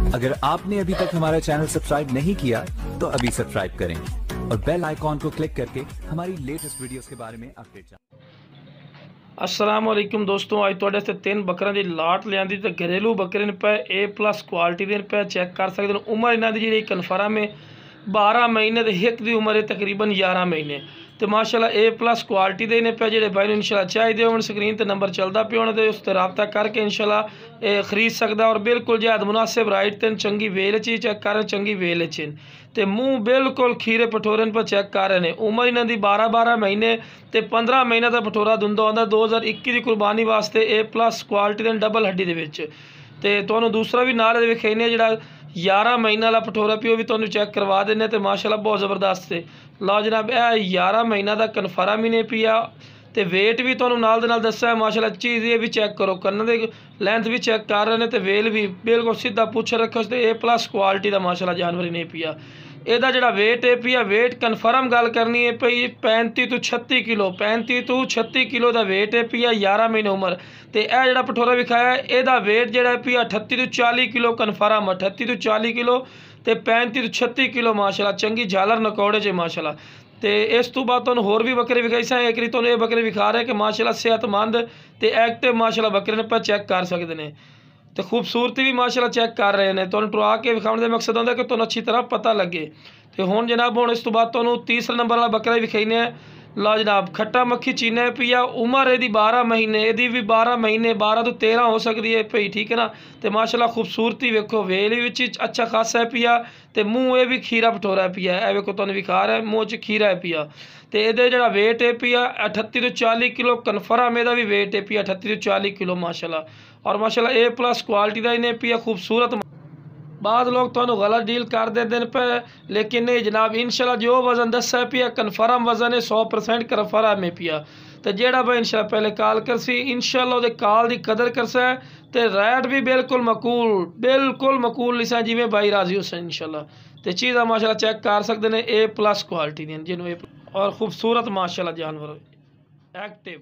अगर आपने अभी तक हमारा चैनल सब्सक्राइब नहीं किया तो अभी सब्सक्राइब करें और बेल आइकॉन को क्लिक करके हमारी लेटेस्ट वीडियोस के बारे में अपडेट जानें। अस्सलाम वालेकुम दोस्तों, अज तुहाडे वास्ते 3 बकरियां दी लाट लियांदी ते घरेलू बकरे ने पे A+ क्वालिटी दे पे चेक कर सकते हैं। उम्र इन्हां दी जिहड़ी कन्फर्म है 12 महीने ते हिक दी उम्र है तकरीबन 11 महीने तो माशाल्लाह A+ क्वालिटी दे ने पे जिहड़े भाई नूं इंशाल्लाह चाहिए होण स्क्रीन ते नंबर चलदा पिया होना ते उस ते राबता करके इंशाल्लाह खरीद सकदा और बिल्कुल जैद मुनासिब राइट ते चंगी वेल च चेक कर चंगी वेल च ते मूँह बिल्कुल खीरे पठोरन पर चेक कर रहे हैं। उम्र इन्हां दी 12 महीने ते 15 महीने का पठोरा दुंदा आंदा 2021 की कुर्बानी वास्ते A+ क्वालिटी दे डबल हड्डी दे विच ते तुहानूं दूसरा भी नाल विखाने जिहड़ा 11 महीने वाला पठोरा पिओ भी तुहानूं चेक करवा देने ते माशाल्लाह बहुत ज़बरदस्त है। लो जनाब यह 11 महीने का कन्फर्म ही नहीं पिया तो वेट भी तुहानूं नाल दे नाल दस्सिया माशाल्लाह चीज़ ये भी चेक करो कन्न दे लेंथ भी चेक कर रहे हैं तो वेल भी बिल्कुल सीधा पुछ रखो तो A+ क्वालिटी का माशाल्लाह जानवर ही नहीं पिया। ਇਹਦਾ ਜਿਹੜਾ weight है पिया वेट कन्फर्म गल करनी है पई 35 ਤੋਂ 36 किलो 35 ਤੋਂ 36 किलो का वेट है पिया 11 महीने उम्र तो यह ਜਿਹੜਾ पठोरा विखाया ਇਹਦਾ वेट ਜਿਹੜਾ पिया 38 ਤੋਂ 40 किलो कन्फर्म 38 ਤੋਂ 40 किलो तो 35 ਤੋਂ 36 किलो माशाल्लाह चंगी झालर नकौड़े च माशाल्लाह। तो इस तो बाद तुहानूं होर भी बकरे विखाई सा एक तुहानूं ये बकरे विखा रहे कि माशाल्लाह सेहतमंद तो एक्टिव माशाल्लाह बकरे ने पर चेक कर सकते हैं तो खूबसूरती भी माशाल्लाह चेक कर रहे हैं। तुहानूं टुरा के विखाने का मकसद होंदा कि तुहानूं अच्छी तरह पता लगे। तो हुण जनाब हुण इस तो बाद तुहानूं तीसरे नंबर वाला बकरा विखाने लो जनाब खट्टा मक्खी चीना पिया उम्र यदी 12 महीने यदी भी 12 महीने 12 तो 13 हो सकती है भाई ठीक है ना। तो माशाल्लाह खूबसूरती वेखो वेल भी अच्छा खासा है पिया तो मूँह ये भी खीरा पठोरा है पिया ए वेखो तुहानूं विखा रहा है मूँह च खीरा है पिया तो ये जो वेट है पिया 38 ਤੋਂ 40 किलो कन्फर्म ਇਹਦਾ भी वेट है पिया 38 ਤੋਂ 40 किलो माशाल्लाह और माशाल्लाह A+ क्वालिटी का इन्हें पिया खूबसूरत। बाद लोग तो गलत डील कर देते हैं पे लेकिन नहीं जनाब इंशाल्लाह जो वज़न दसा पिया कन्फर्म वज़न है 100% कन्फर्म है पिया तो जेड़ा भाई इंशाल्लाह पहले कॉल कर सी इंशाल्लाह वो कॉल की कदर कर सा तो रेट भी बिल्कुल मकूल लिसा जिमें भाई राजी हो इंशाल्लाह तो चीज़ माशाल्लाह चेक कर सकते हैं A+ क्वालिटी दी जिन्होंने और खूबसूरत माशाल्लाह जानवर एक्टिव।